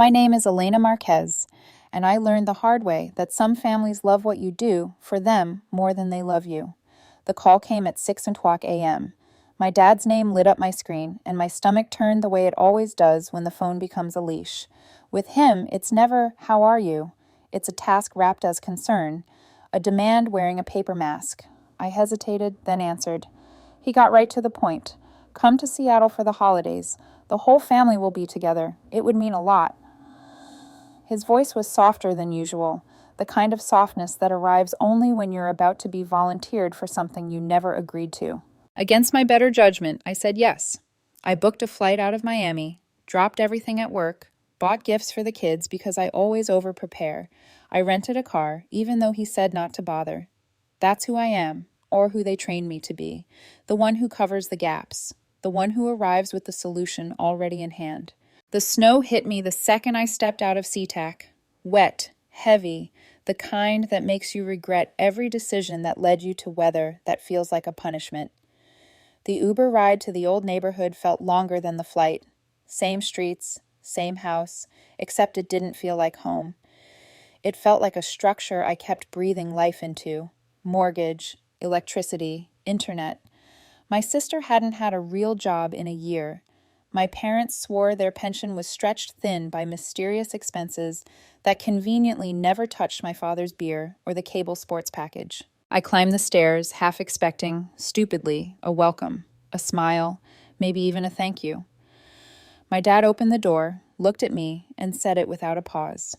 My name is Elena Marquez, and I learned the hard way that some families love what you do for them more than they love you. The call came at 6:00 a.m. My dad's name lit up my screen, and my stomach turned the way it always does when the phone becomes a leash. With him, it's never, "How are you?" It's a task wrapped as concern, a demand wearing a paper mask. I hesitated, then answered. He got right to the point. "Come to Seattle for the holidays. The whole family will be together. It would mean a lot." His voice was softer than usual, the kind of softness that arrives only when you're about to be volunteered for something you never agreed to. Against my better judgment, I said yes. I booked a flight out of Miami, dropped everything at work, bought gifts for the kids because I always over-prepare. I rented a car, even though he said not to bother. That's who I am, or who they trained me to be, the one who covers the gaps, the one who arrives with the solution already in hand. The snow hit me the second I stepped out of SeaTac. Wet, heavy, the kind that makes you regret every decision that led you to weather that feels like a punishment. The Uber ride to the old neighborhood felt longer than the flight. Same streets, same house, except it didn't feel like home. It felt like a structure I kept breathing life into. Mortgage, electricity, internet. My sister hadn't had a real job in a year. My parents swore their pension was stretched thin by mysterious expenses that conveniently never touched my father's beer or the cable sports package. I climbed the stairs, half expecting, stupidly, a welcome, a smile, maybe even a thank you. My dad opened the door, looked at me, and said it without a pause.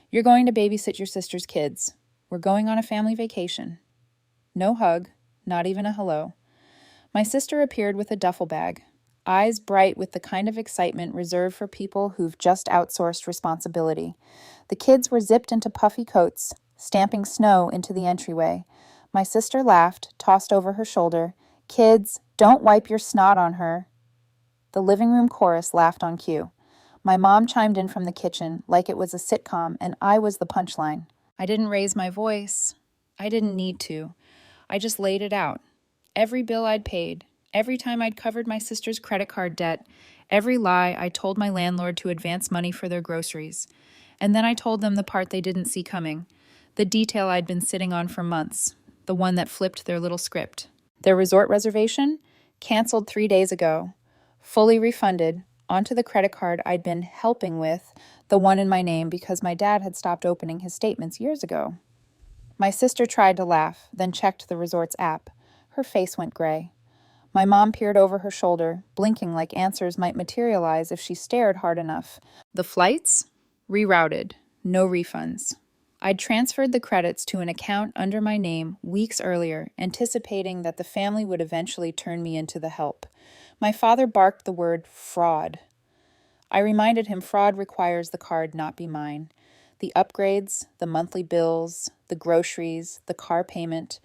"You're going to babysit your sister's kids. We're going on a family vacation." No hug, not even a hello. My sister appeared with a duffel bag, eyes bright with the kind of excitement reserved for people who've just outsourced responsibility. The kids were zipped into puffy coats, stamping snow into the entryway. My sister laughed, tossed over her shoulder, "Kids, don't wipe your snot on her." The living room chorus laughed on cue. My mom chimed in from the kitchen like it was a sitcom and I was the punchline. I didn't raise my voice. I didn't need to. I just laid it out. Every bill I'd paid, every time I'd covered my sister's credit card debt, every lie I told my landlord to advance money for their groceries. And then I told them the part they didn't see coming, the detail I'd been sitting on for months, the one that flipped their little script. Their resort reservation? Canceled 3 days ago. Fully refunded, onto the credit card I'd been helping with, the one in my name because my dad had stopped opening his statements years ago. My sister tried to laugh, then checked the resort's app. Her face went gray. My mom peered over her shoulder, blinking like answers might materialize if she stared hard enough. The flights? Rerouted. No refunds. I'd transferred the credits to an account under my name weeks earlier, anticipating that the family would eventually turn me into the help. My father barked the word fraud. I reminded him fraud requires the card not be mine. The upgrades, the monthly bills, the groceries, the car payment,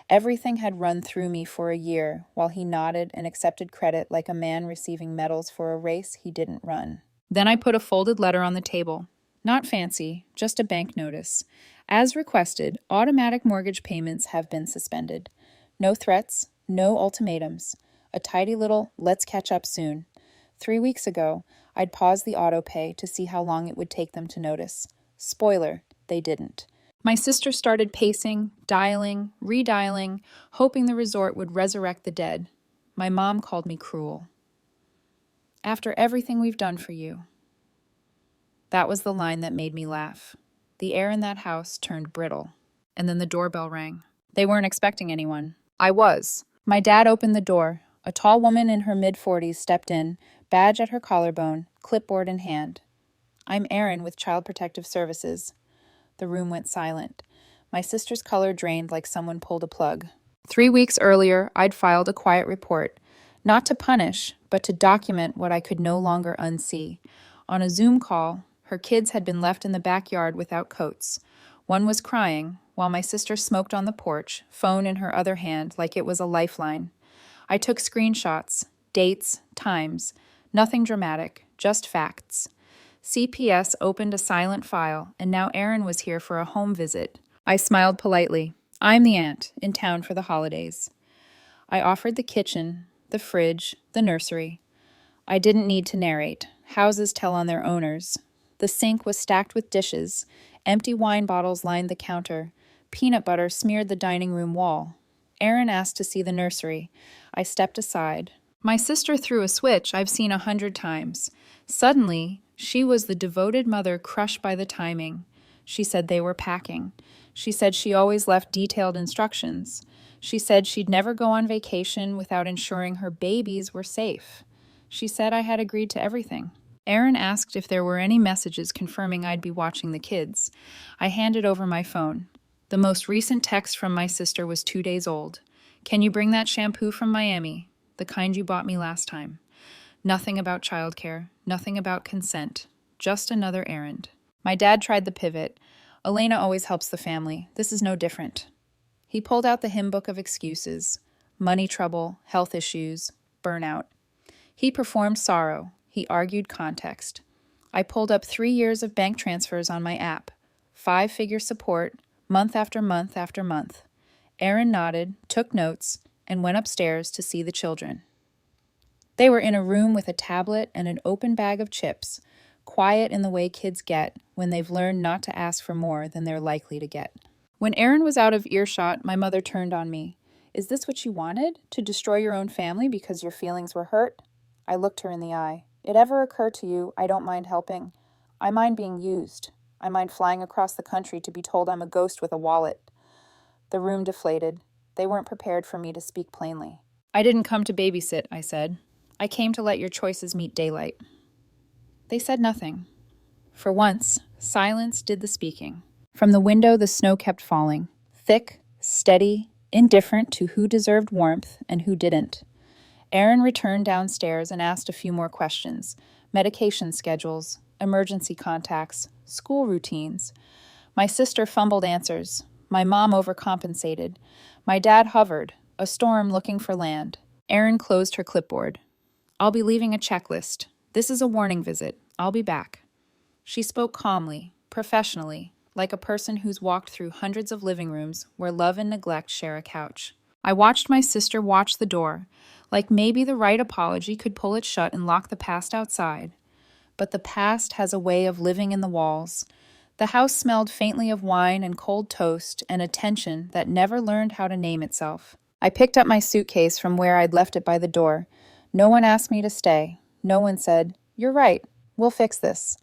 everything had run through me for a year while he nodded and accepted credit like a man receiving medals for a race he didn't run. Then I put a folded letter on the table. Not fancy, just a bank notice. As requested, automatic mortgage payments have been suspended. No threats, no ultimatums. A tidy little "let's catch up soon." 3 weeks ago, I'd paused the auto pay to see how long it would take them to notice. Spoiler, they didn't. My sister started pacing, dialing, redialing, hoping the resort would resurrect the dead. My mom called me cruel. "After everything we've done for you." That was the line that made me laugh. The air in that house turned brittle. And then the doorbell rang. They weren't expecting anyone. I was. My dad opened the door. A tall woman in her mid-40s stepped in, badge at her collarbone, clipboard in hand. "I'm Erin with Child Protective Services." The room went silent. My sister's color drained like someone pulled a plug. 3 weeks earlier, I'd filed a quiet report, not to punish, but to document what I could no longer unsee. On a Zoom call, her kids had been left in the backyard without coats. One was crying, while my sister smoked on the porch, phone in her other hand like it was a lifeline. I took screenshots, dates, times, nothing dramatic, just facts. CPS opened a silent file, and now Erin was here for a home visit. I smiled politely. I'm the aunt, in town for the holidays. I offered the kitchen, the fridge, the nursery. I didn't need to narrate. Houses tell on their owners. The sink was stacked with dishes. Empty wine bottles lined the counter. Peanut butter smeared the dining room wall. Aaron asked to see the nursery. I stepped aside. My sister threw a switch I've seen 100 times. Suddenly, she was the devoted mother crushed by the timing. She said they were packing. She said she always left detailed instructions. She said she'd never go on vacation without ensuring her babies were safe. She said I had agreed to everything. Aaron asked if there were any messages confirming I'd be watching the kids. I handed over my phone. The most recent text from my sister was 2 days old. Can you bring that shampoo from Miami? The kind you bought me last time. Nothing about childcare, nothing about consent, just another errand. My dad tried the pivot. Elena always helps the family. This is no different. He pulled out the hymn book of excuses. Money trouble, health issues, burnout. He performed sorrow. He argued context. I pulled up 3 years of bank transfers on my app. 5-figure support, month after month after month. Aaron nodded, took notes, and went upstairs to see the children. They were in a room with a tablet and an open bag of chips, quiet in the way kids get when they've learned not to ask for more than they're likely to get. When Aaron was out of earshot, my mother turned on me. Is this what you wanted? To destroy your own family because your feelings were hurt? I looked her in the eye. It ever occur to you, I don't mind helping. I mind being used. I mind flying across the country to be told I'm a ghost with a wallet. The room deflated. They weren't prepared for me to speak plainly. I didn't come to babysit, I said. I came to let your choices meet daylight. They said nothing. For once, silence did the speaking. From the window, the snow kept falling, thick, steady, indifferent to who deserved warmth and who didn't. Aaron returned downstairs and asked a few more questions. Medication schedules, emergency contacts, school routines. My sister fumbled answers. My mom overcompensated. My dad hovered, a storm looking for land. Aaron closed her clipboard. I'll be leaving a checklist. This is a warning visit. I'll be back. She spoke calmly, professionally, like a person who's walked through hundreds of living rooms where love and neglect share a couch. I watched my sister watch the door, like maybe the right apology could pull it shut and lock the past outside. But the past has a way of living in the walls. The house smelled faintly of wine and cold toast and a tension that never learned how to name itself. I picked up my suitcase from where I'd left it by the door. No one asked me to stay. No one said, "You're right, we'll fix this."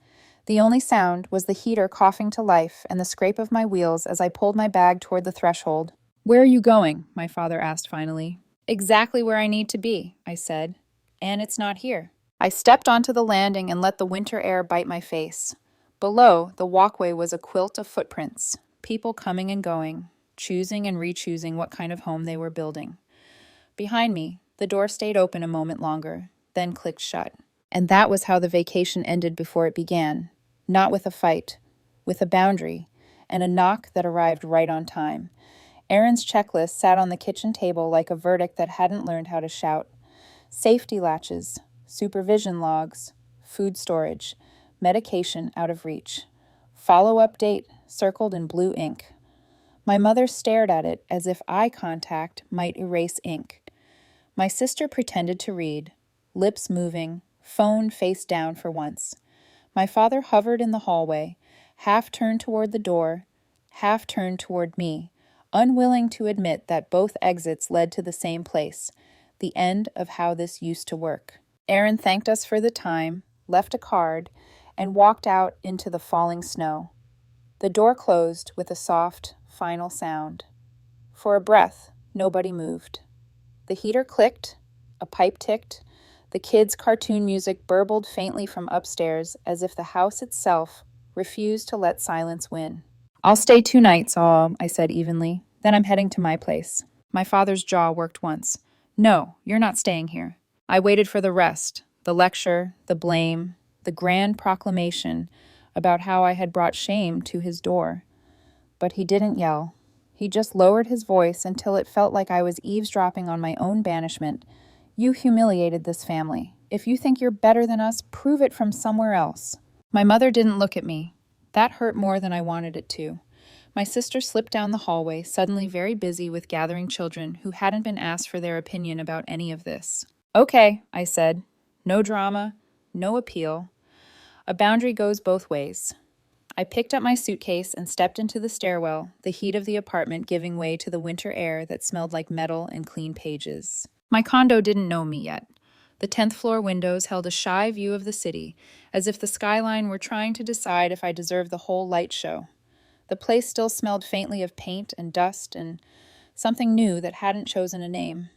The only sound was the heater coughing to life and the scrape of my wheels as I pulled my bag toward the threshold. "Where are you going?" my father asked finally. "Exactly where I need to be," I said. "And it's not here." I stepped onto the landing and let the winter air bite my face. Below, the walkway was a quilt of footprints, people coming and going, choosing and re-choosing what kind of home they were building. Behind me, the door stayed open a moment longer, then clicked shut. And that was how the vacation ended before it began. Not with a fight, with a boundary, and a knock that arrived right on time. Aaron's checklist sat on the kitchen table like a verdict that hadn't learned how to shout. Safety latches, supervision logs, food storage, medication out of reach. Follow-up date circled in blue ink. My mother stared at it as if eye contact might erase ink. My sister pretended to read, lips moving, phone face down for once. My father hovered in the hallway, half turned toward the door, half turned toward me, unwilling to admit that both exits led to the same place, the end of how this used to work. Aaron thanked us for the time, left a card, and walked out into the falling snow. The door closed with a soft, final sound. For a breath, nobody moved. The heater clicked, a pipe ticked, the kids' cartoon music burbled faintly from upstairs as if the house itself refused to let silence win. "I'll stay 2 nights, I said evenly. "Then I'm heading to my place." My father's jaw worked once. "No, you're not staying here." I waited for the rest, the lecture, the blame, the grand proclamation about how I had brought shame to his door. But he didn't yell. He just lowered his voice until it felt like I was eavesdropping on my own banishment. "You humiliated this family. If you think you're better than us, prove it from somewhere else." My mother didn't look at me. That hurt more than I wanted it to. My sister slipped down the hallway, suddenly very busy with gathering children who hadn't been asked for their opinion about any of this. "Okay," I said. No drama, no appeal. A boundary goes both ways. I picked up my suitcase and stepped into the stairwell, the heat of the apartment giving way to the winter air that smelled like metal and clean pages. My condo didn't know me yet. The 10th floor windows held a shy view of the city, as if the skyline were trying to decide if I deserved the whole light show. The place still smelled faintly of paint and dust and something new that hadn't chosen a name.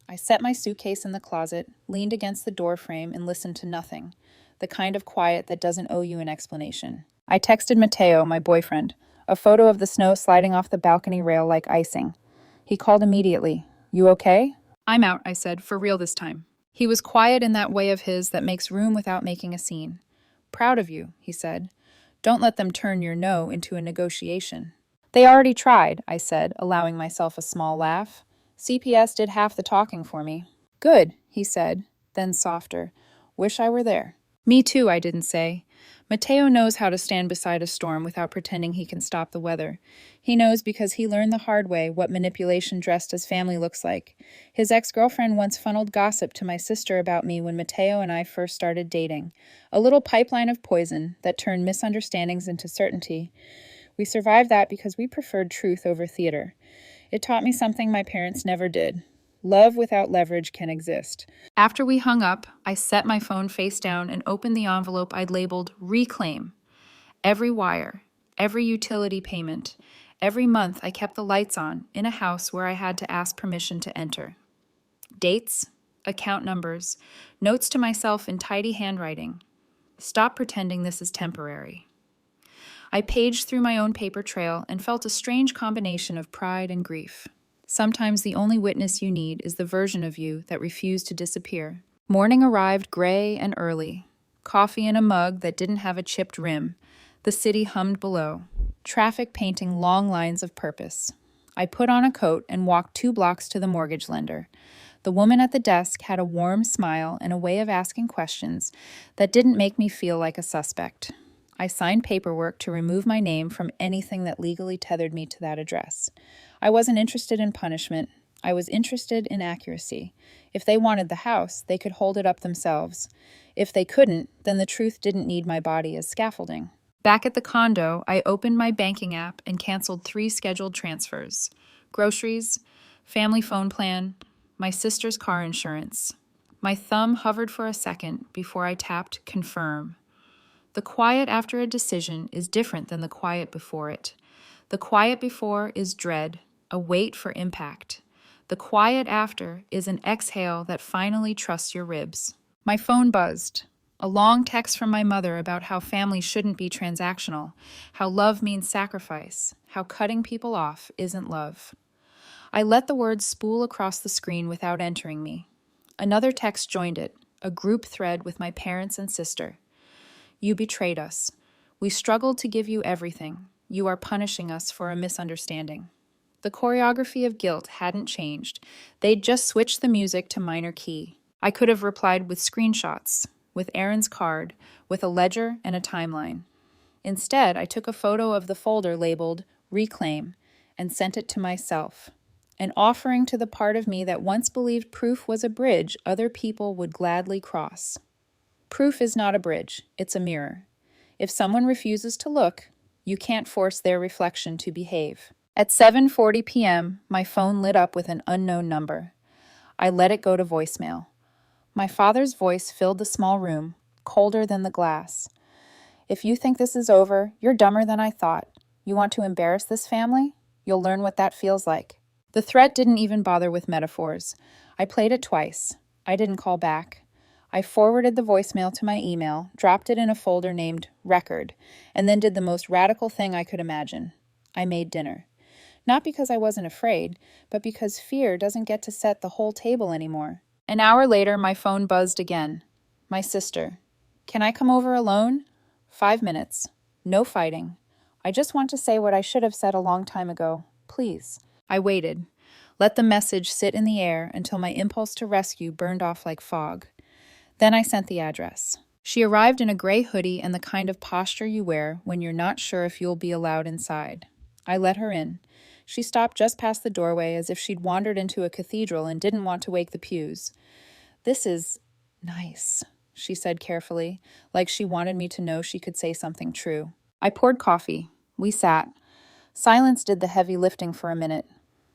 I set my suitcase in the closet, leaned against the door frame, and listened to nothing, the kind of quiet that doesn't owe you an explanation. I texted Mateo, my boyfriend, a photo of the snow sliding off the balcony rail like icing. He called immediately. "You okay?" "I'm out," I said, "for real this time." He was quiet in that way of his that makes room without making a scene. "Proud of you," he said. "Don't let them turn your no into a negotiation." "They already tried," I said, allowing myself a small laugh. "CPS did half the talking for me." "Good," he said, then softer. "Wish I were there." "Me too," I didn't say. Mateo knows how to stand beside a storm without pretending he can stop the weather. He knows because he learned the hard way what manipulation dressed as family looks like. His ex-girlfriend once funneled gossip to my sister about me when Mateo and I first started dating. A little pipeline of poison that turned misunderstandings into certainty. We survived that because we preferred truth over theater. It taught me something my parents never did. Love without leverage can exist. After we hung up, I set my phone face down and opened the envelope I'd labeled Reclaim. Every wire, every utility payment, every month I kept the lights on in a house where I had to ask permission to enter. Dates, account numbers, notes to myself in tidy handwriting. Stop pretending this is temporary. I paged through my own paper trail and felt a strange combination of pride and grief. Sometimes the only witness you need is the version of you that refused to disappear. Morning arrived gray and early. Coffee in a mug that didn't have a chipped rim. The city hummed below. Traffic painting long lines of purpose. I put on a coat and walked 2 blocks to the mortgage lender. The woman at the desk had a warm smile and a way of asking questions that didn't make me feel like a suspect. I signed paperwork to remove my name from anything that legally tethered me to that address. I wasn't interested in punishment. I was interested in accuracy. If they wanted the house, they could hold it up themselves. If they couldn't, then the truth didn't need my body as scaffolding. Back at the condo, I opened my banking app and canceled 3 scheduled transfers. Groceries, family phone plan, my sister's car insurance. My thumb hovered for a second before I tapped confirm. The quiet after a decision is different than the quiet before it. The quiet before is dread, a wait for impact. The quiet after is an exhale that finally trusts your ribs. My phone buzzed. A long text from my mother about how family shouldn't be transactional, how love means sacrifice, how cutting people off isn't love. I let the words spool across the screen without entering me. Another text joined it, a group thread with my parents and sister. You betrayed us. We struggled to give you everything. You are punishing us for a misunderstanding. The choreography of guilt hadn't changed. They'd just switched the music to minor key. I could have replied with screenshots, with Aaron's card, with a ledger and a timeline. Instead, I took a photo of the folder labeled Reclaim and sent it to myself, an offering to the part of me that once believed proof was a bridge other people would gladly cross. Proof is not a bridge, it's a mirror. If someone refuses to look, you can't force their reflection to behave. At 7:40 p.m., my phone lit up with an unknown number. I let it go to voicemail. My father's voice filled the small room, colder than the glass. "If you think this is over, you're dumber than I thought. You want to embarrass this family? You'll learn what that feels like." The threat didn't even bother with metaphors. I played it twice. I didn't call back. I forwarded the voicemail to my email, dropped it in a folder named Record, and then did the most radical thing I could imagine. I made dinner. Not because I wasn't afraid, but because fear doesn't get to set the whole table anymore. An hour later, my phone buzzed again. My sister. "Can I come over alone?" 5 minutes. No fighting. "I just want to say what I should have said a long time ago. Please." I waited. Let the message sit in the air until my impulse to rescue burned off like fog. Then I sent the address. She arrived in a gray hoodie and the kind of posture you wear when you're not sure if you'll be allowed inside. I let her in. She stopped just past the doorway as if she'd wandered into a cathedral and didn't want to wake the pews. "This is nice," she said carefully, like she wanted me to know she could say something true. I poured coffee. We sat. Silence did the heavy lifting for a minute.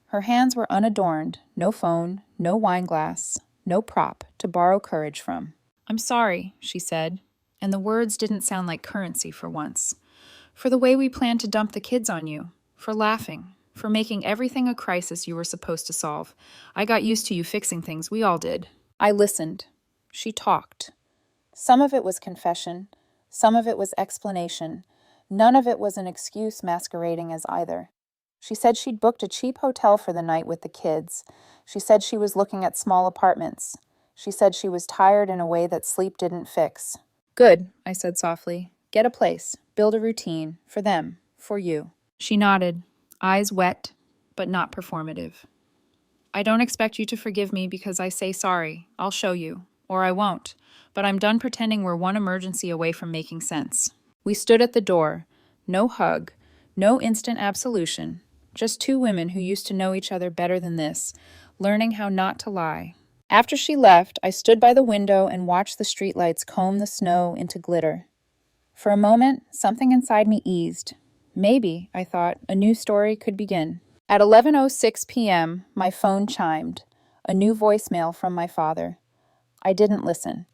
Her hands were unadorned, no phone, no wine glass, no prop to borrow courage from. "I'm sorry," she said, and the words didn't sound like currency for once. "For the way we planned to dump the kids on you, for laughing, for making everything a crisis you were supposed to solve. I got used to you fixing things, we all did." I listened. She talked. Some of it was confession, some of it was explanation. None of it was an excuse masquerading as either. She said she'd booked a cheap hotel for the night with the kids. She said she was looking at small apartments. She said she was tired in a way that sleep didn't fix. "Good," I said softly. "Get a place, build a routine, for them, for you." She nodded, eyes wet, but not performative. "I don't expect you to forgive me because I say sorry. I'll show you. Or I won't. But I'm done pretending we're one emergency away from making sense." We stood at the door. No hug, no instant absolution. Just two women who used to know each other better than this, learning how not to lie. After she left, I stood by the window and watched the streetlights comb the snow into glitter. For a moment, something inside me eased. Maybe, I thought, a new story could begin. At 11:06 p.m., my phone chimed. A new voicemail from my father. I didn't listen.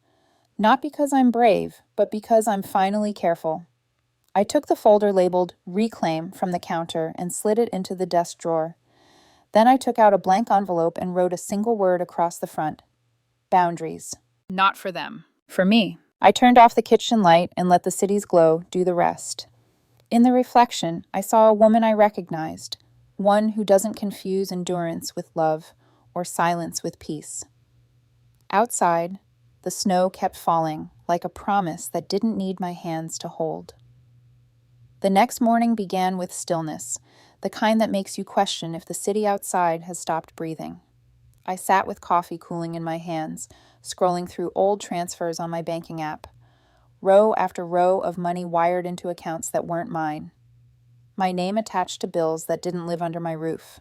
Not because I'm brave, but because I'm finally careful. I took the folder labeled Reclaim from the counter and slid it into the desk drawer. Then I took out a blank envelope and wrote a single word across the front. Boundaries. Not for them. For me. I turned off the kitchen light and let the city's glow do the rest. In the reflection, I saw a woman I recognized, one who doesn't confuse endurance with love or silence with peace. Outside, the snow kept falling like a promise that didn't need my hands to hold. The next morning began with stillness, the kind that makes you question if the city outside has stopped breathing. I sat with coffee cooling in my hands, scrolling through old transfers on my banking app. Row after row of money wired into accounts that weren't mine. My name attached to bills that didn't live under my roof.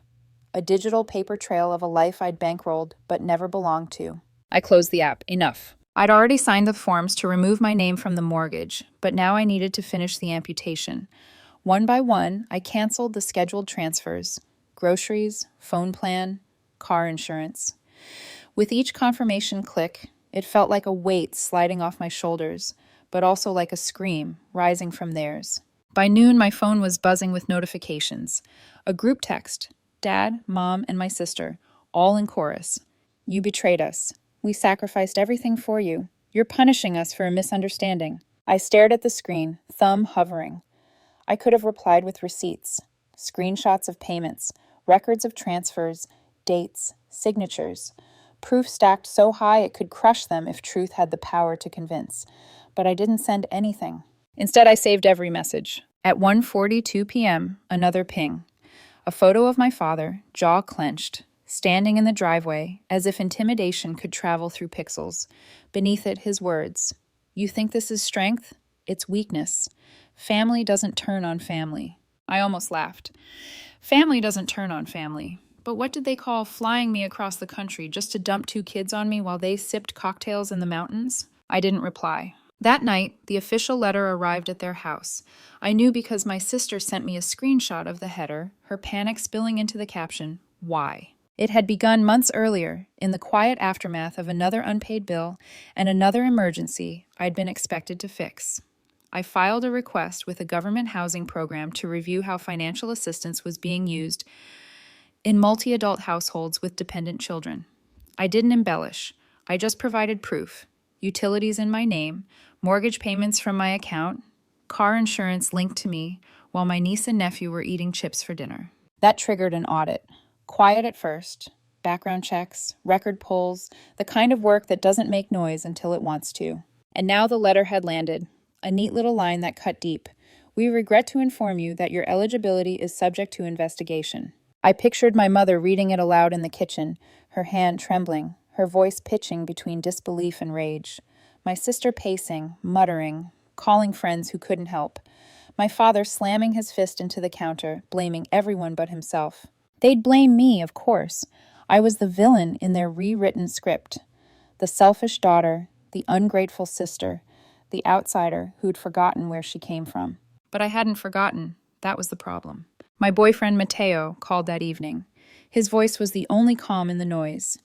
A digital paper trail of a life I'd bankrolled but never belonged to. I closed the app. Enough. I'd already signed the forms to remove my name from the mortgage, but now I needed to finish the amputation. One by one, I canceled the scheduled transfers: groceries, phone plan, car insurance. With each confirmation click, it felt like a weight sliding off my shoulders, but also like a scream rising from theirs. By noon, my phone was buzzing with notifications. A group text: Dad, Mom, and my sister, all in chorus. "You betrayed us. We sacrificed everything for you. You're punishing us for a misunderstanding." I stared at the screen, thumb hovering. I could have replied with receipts, screenshots of payments, records of transfers, dates, signatures, proof stacked so high it could crush them if truth had the power to convince. But I didn't send anything. Instead, I saved every message. At 1:42 p.m., another ping. A photo of my father, jaw clenched, standing in the driveway as if intimidation could travel through pixels. Beneath it, his words. "You think this is strength? It's weakness. Family doesn't turn on family." I almost laughed. Family doesn't turn on family. But what did they call flying me across the country just to dump two kids on me while they sipped cocktails in the mountains? I didn't reply. That night, the official letter arrived at their house. I knew because my sister sent me a screenshot of the header, her panic spilling into the caption, "Why?" It had begun months earlier, in the quiet aftermath of another unpaid bill and another emergency I'd been expected to fix. I filed a request with a government housing program to review how financial assistance was being used in multi-adult households with dependent children. I didn't embellish. I just provided proof. Utilities in my name, mortgage payments from my account, car insurance linked to me, while my niece and nephew were eating chips for dinner. That triggered an audit. Quiet at first, background checks, record pulls, the kind of work that doesn't make noise until it wants to. And now the letter had landed, a neat little line that cut deep. "We regret to inform you that your eligibility is subject to investigation." I pictured my mother reading it aloud in the kitchen, her hand trembling, her voice pitching between disbelief and rage. My sister pacing, muttering, calling friends who couldn't help. My father slamming his fist into the counter, blaming everyone but himself. They'd blame me, of course. I was the villain in their rewritten script. The selfish daughter, the ungrateful sister, the outsider who'd forgotten where she came from. But I hadn't forgotten. That was the problem. My boyfriend Matteo called that evening. His voice was the only calm in the noise.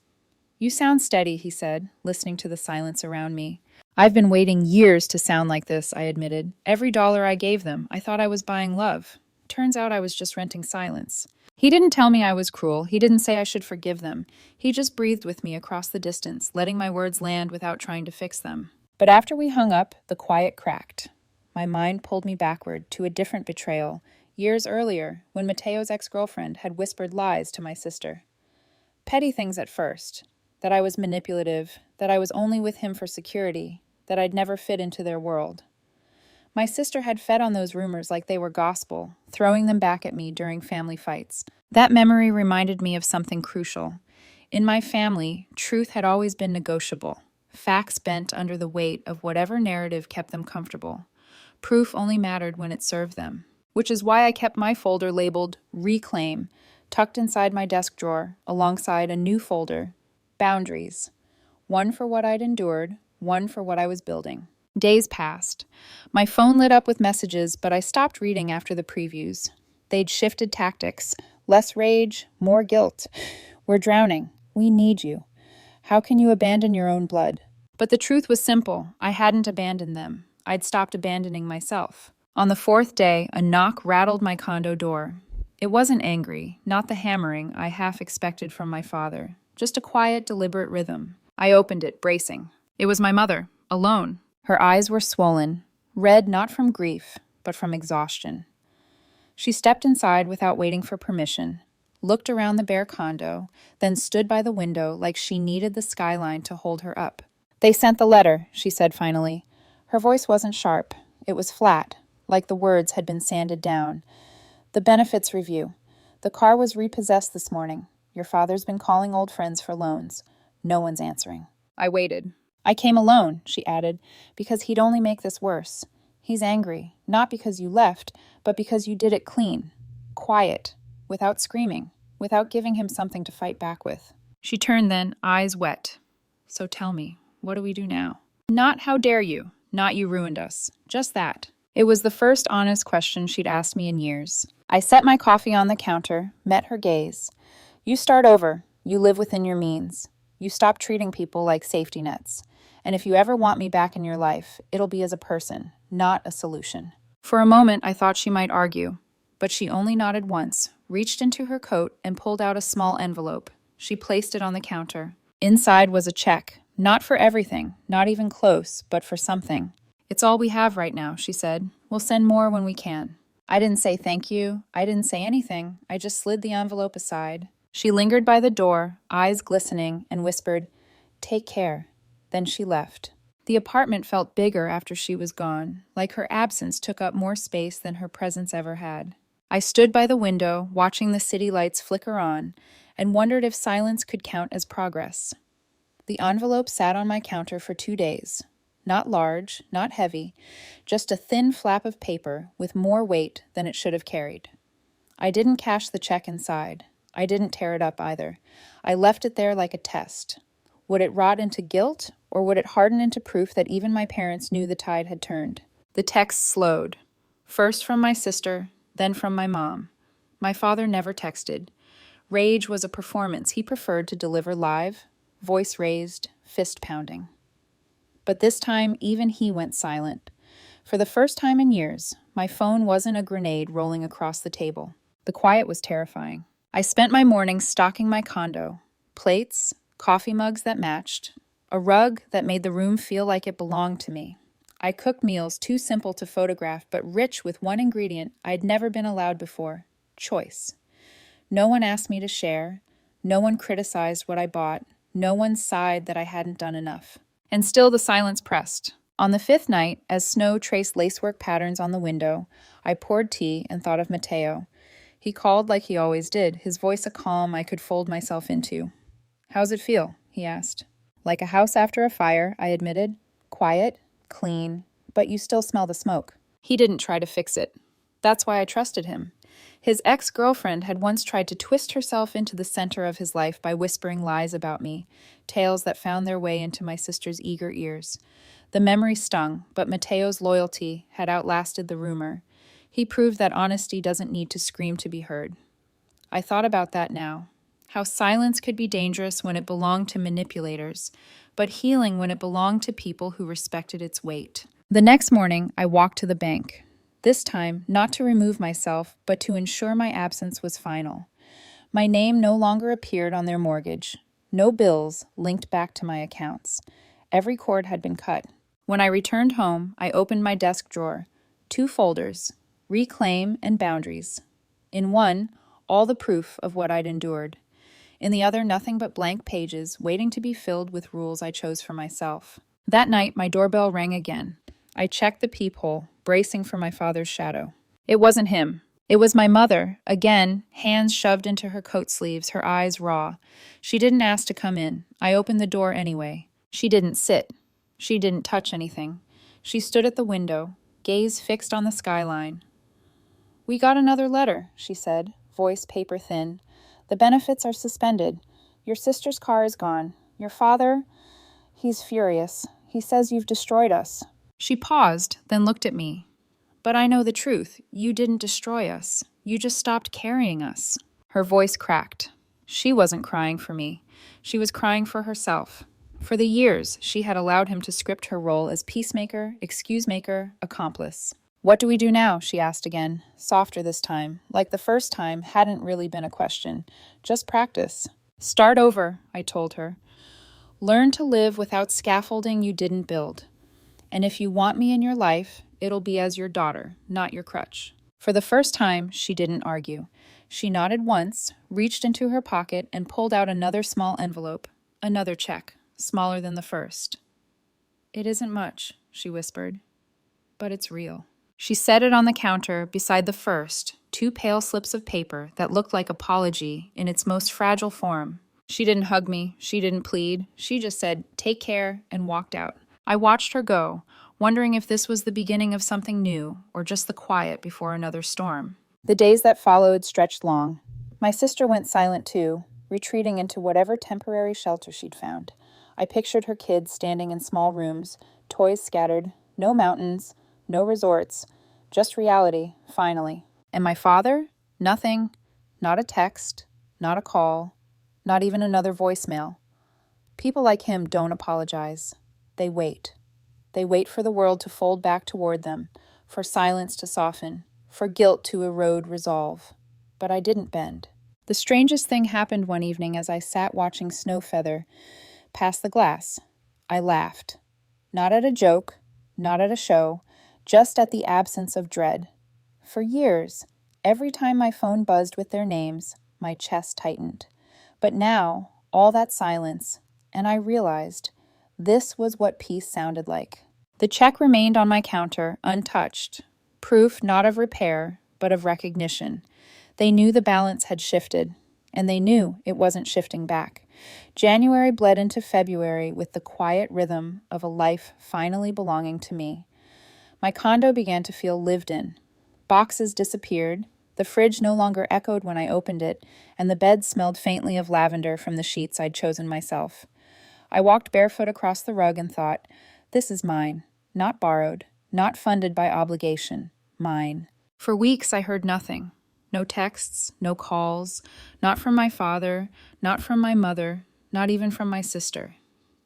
"You sound steady," he said, listening to the silence around me. "I've been waiting years to sound like this," I admitted. "Every dollar I gave them, I thought I was buying love. Turns out I was just renting silence." He didn't tell me I was cruel. He didn't say I should forgive them. He just breathed with me across the distance, letting my words land without trying to fix them. But after we hung up, the quiet cracked. My mind pulled me backward to a different betrayal, years earlier, when Matteo's ex-girlfriend had whispered lies to my sister. Petty things at first. That I was manipulative, that I was only with him for security, that I'd never fit into their world. My sister had fed on those rumors like they were gospel, throwing them back at me during family fights. That memory reminded me of something crucial. In my family, truth had always been negotiable. Facts bent under the weight of whatever narrative kept them comfortable. Proof only mattered when it served them. Which is why I kept my folder labeled Reclaim, tucked inside my desk drawer, alongside a new folder, Boundaries. One for what I'd endured, one for what I was building. Days passed. My phone lit up with messages, but I stopped reading after the previews. They'd shifted tactics. Less rage, more guilt. "We're drowning. We need you. How can you abandon your own blood?" But the truth was simple. I hadn't abandoned them. I'd stopped abandoning myself. On the fourth day, a knock rattled my condo door. It wasn't angry, not the hammering I half expected from my father. Just a quiet, deliberate rhythm. I opened it, bracing. It was my mother, alone. Her eyes were swollen, red not from grief, but from exhaustion. She stepped inside without waiting for permission, looked around the bare condo, then stood by the window like she needed the skyline to hold her up. "They sent the letter," she said finally. Her voice wasn't sharp. It was flat, like the words had been sanded down. "The benefits review. The car was repossessed this morning. Your father's been calling old friends for loans. No one's answering." I waited. "I came alone," she added, "because he'd only make this worse. He's angry, not because you left, but because you did it clean, quiet, without screaming, without giving him something to fight back with." She turned then, eyes wet. "So tell me, what do we do now?" Not "how dare you," not "you ruined us," just that. It was the first honest question she'd asked me in years. I set my coffee on the counter, met her gaze. "You start over. You live within your means. You stop treating people like safety nets. And if you ever want me back in your life, it'll be as a person, not a solution." For a moment, I thought she might argue, but she only nodded once, reached into her coat, and pulled out a small envelope. She placed it on the counter. Inside was a check, not for everything, not even close, but for something. "It's all we have right now," she said. "We'll send more when we can." I didn't say thank you. I didn't say anything. I just slid the envelope aside. She lingered by the door, eyes glistening, and whispered, "Take care." Then she left. The apartment felt bigger after she was gone, like her absence took up more space than her presence ever had. I stood by the window, watching the city lights flicker on, and wondered if silence could count as progress. The envelope sat on my counter for 2 days. Not large, not heavy, just a thin flap of paper with more weight than it should have carried. I didn't cash the check inside. I didn't tear it up either. I left it there like a test. Would it rot into guilt, or would it harden into proof that even my parents knew the tide had turned? The text slowed. First from my sister, then from my mom. My father never texted. Rage was a performance he preferred to deliver live, voice raised, fist pounding. But this time, even he went silent. For the first time in years, my phone wasn't a grenade rolling across the table. The quiet was terrifying. I spent my mornings stocking my condo. Plates, coffee mugs that matched, a rug that made the room feel like it belonged to me. I cooked meals too simple to photograph, but rich with one ingredient I'd never been allowed before: choice. No one asked me to share. No one criticized what I bought. No one sighed that I hadn't done enough. And still the silence pressed. On the 5th night, as snow traced lacework patterns on the window, I poured tea and thought of Matteo. He called like he always did, his voice a calm I could fold myself into. "How's it feel?" he asked. "Like a house after a fire," I admitted. "Quiet, clean, but you still smell the smoke." He didn't try to fix it. That's why I trusted him. His ex-girlfriend had once tried to twist herself into the center of his life by whispering lies about me, tales that found their way into my sister's eager ears. The memory stung, but Mateo's loyalty had outlasted the rumor. He proved that honesty doesn't need to scream to be heard. I thought about that now. How silence could be dangerous when it belonged to manipulators, but healing when it belonged to people who respected its weight. The next morning, I walked to the bank. This time, not to remove myself, but to ensure my absence was final. My name no longer appeared on their mortgage. No bills linked back to my accounts. Every cord had been cut. When I returned home, I opened my desk drawer. 2 folders, Reclaim and Boundaries. In one, all the proof of what I'd endured. In the other, nothing but blank pages waiting to be filled with rules I chose for myself. That night, my doorbell rang again. I checked the peephole, bracing for my father's shadow. It wasn't him. It was my mother, again, hands shoved into her coat sleeves, her eyes raw. She didn't ask to come in. I opened the door anyway. She didn't sit. She didn't touch anything. She stood at the window, gaze fixed on the skyline. "We got another letter," she said, voice paper thin. "The benefits are suspended. Your sister's car is gone. Your father, he's furious. He says you've destroyed us." She paused, then looked at me. "But I know the truth. You didn't destroy us. You just stopped carrying us." Her voice cracked. She wasn't crying for me. She was crying for herself. For the years, she had allowed him to script her role as peacemaker, excuse-maker, accomplice. "What do we do now?" she asked again, softer this time, like the first time hadn't really been a question, just practice. "Start over," I told her. "Learn to live without scaffolding you didn't build. And if you want me in your life, it'll be as your daughter, not your crutch." For the first time, she didn't argue. She nodded once, reached into her pocket, and pulled out another small envelope, another check, smaller than the first. "It isn't much," she whispered, "but it's real." She set it on the counter beside the first, 2 pale slips of paper that looked like apology in its most fragile form. She didn't hug me, she didn't plead, she just said, "Take care," and walked out. I watched her go, wondering if this was the beginning of something new, or just the quiet before another storm. The days that followed stretched long. My sister went silent too, retreating into whatever temporary shelter she'd found. I pictured her kids standing in small rooms, toys scattered, no mountains, no resorts, just reality, finally. And my father? Nothing. Not a text, not a call, not even another voicemail. People like him don't apologize. They wait. They wait for the world to fold back toward them, for silence to soften, for guilt to erode resolve. But I didn't bend. The strangest thing happened one evening as I sat watching snow feather past the glass. I laughed. Not at a joke, not at a show, just at the absence of dread. For years, every time my phone buzzed with their names, my chest tightened. But now, all that silence, and I realized this was what peace sounded like. The check remained on my counter, untouched, proof not of repair, but of recognition. They knew the balance had shifted, and they knew it wasn't shifting back. January bled into February with the quiet rhythm of a life finally belonging to me. My condo began to feel lived in. Boxes disappeared, the fridge no longer echoed when I opened it, and the bed smelled faintly of lavender from the sheets I'd chosen myself. I walked barefoot across the rug and thought, this is mine, not borrowed, not funded by obligation, mine. For weeks I heard nothing. No texts, no calls, not from my father, not from my mother, not even from my sister.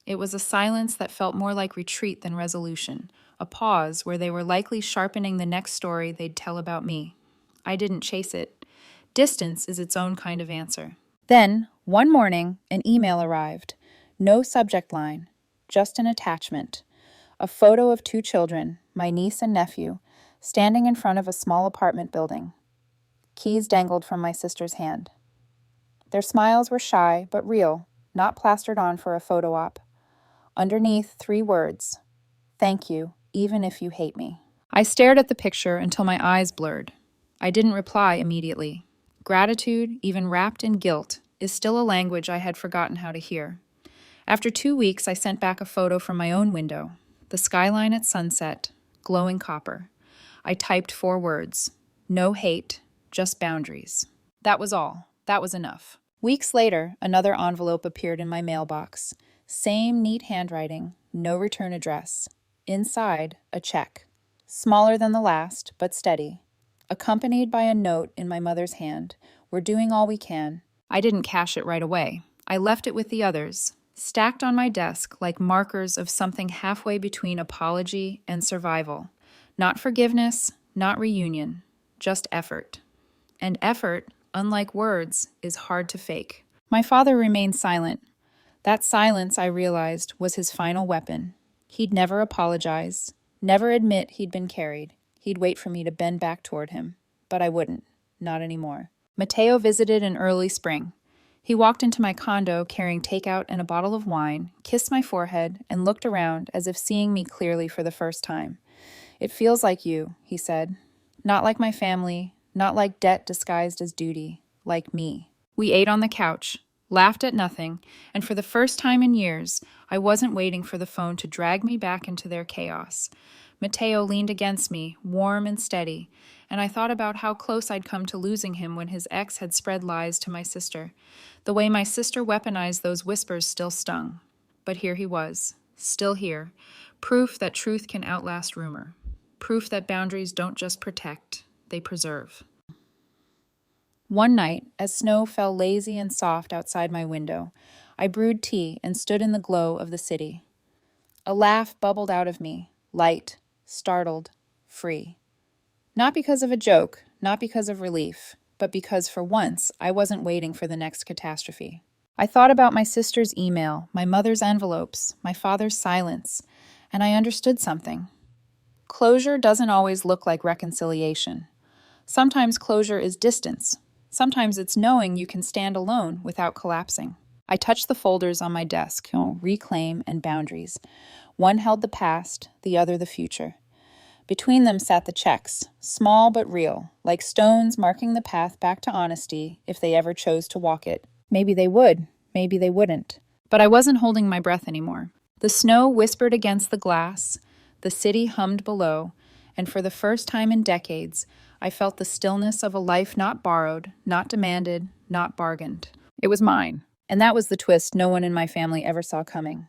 It was a silence that felt more like retreat than resolution, a pause where they were likely sharpening the next story they'd tell about me. I didn't chase it. Distance is its own kind of answer. Then, one morning, an email arrived. No subject line, just an attachment. A photo of 2 children, my niece and nephew, standing in front of a small apartment building. Keys dangled from my sister's hand. Their smiles were shy but real, not plastered on for a photo op. Underneath, 3 words, "Thank you, even if you hate me." I stared at the picture until my eyes blurred. I didn't reply immediately. Gratitude, even wrapped in guilt, is still a language I had forgotten how to hear. After 2 weeks, I sent back a photo from my own window, the skyline at sunset, glowing copper. I typed 4 words, "No hate, just boundaries. That was all. That was enough. Weeks later, another envelope appeared in my mailbox. Same neat handwriting, no return address. Inside, a check. Smaller than the last, but steady. Accompanied by a note in my mother's hand. We're doing all we can. I didn't cash it right away. I left it with the others, stacked on my desk like markers of something halfway between apology and survival. Not forgiveness, not reunion, just effort. And effort, unlike words, is hard to fake. My father remained silent. That silence, I realized, was his final weapon. He'd never apologize, never admit he'd been carried. He'd wait for me to bend back toward him. But I wouldn't. Not anymore. Mateo visited in early spring. He walked into my condo carrying takeout and a bottle of wine, kissed my forehead, and looked around as if seeing me clearly for the first time. It feels like you, he said. Not like my family, not like debt disguised as duty, like me. We ate on the couch, laughed at nothing, and for the first time in years, I wasn't waiting for the phone to drag me back into their chaos. Mateo leaned against me, warm and steady, and I thought about how close I'd come to losing him when his ex had spread lies to my sister. The way my sister weaponized those whispers still stung. But here he was, still here, proof that truth can outlast rumor. Proof that boundaries don't just protect, they preserve. One night, as snow fell lazy and soft outside my window, I brewed tea and stood in the glow of the city. A laugh bubbled out of me, light, startled, free. Not because of a joke, not because of relief, but because for once I wasn't waiting for the next catastrophe. I thought about my sister's email, my mother's envelopes, my father's silence, and I understood something. Closure doesn't always look like reconciliation. Sometimes closure is distance. Sometimes it's knowing you can stand alone without collapsing. I touched the folders on my desk, reclaim and boundaries. One held the past, the other the future. Between them sat the checks, small but real, like stones marking the path back to honesty if they ever chose to walk it. Maybe they would, maybe they wouldn't. But I wasn't holding my breath anymore. The snow whispered against the glass, the city hummed below, and for the first time in decades, I felt the stillness of a life not borrowed, not demanded, not bargained. It was mine, and that was the twist no one in my family ever saw coming.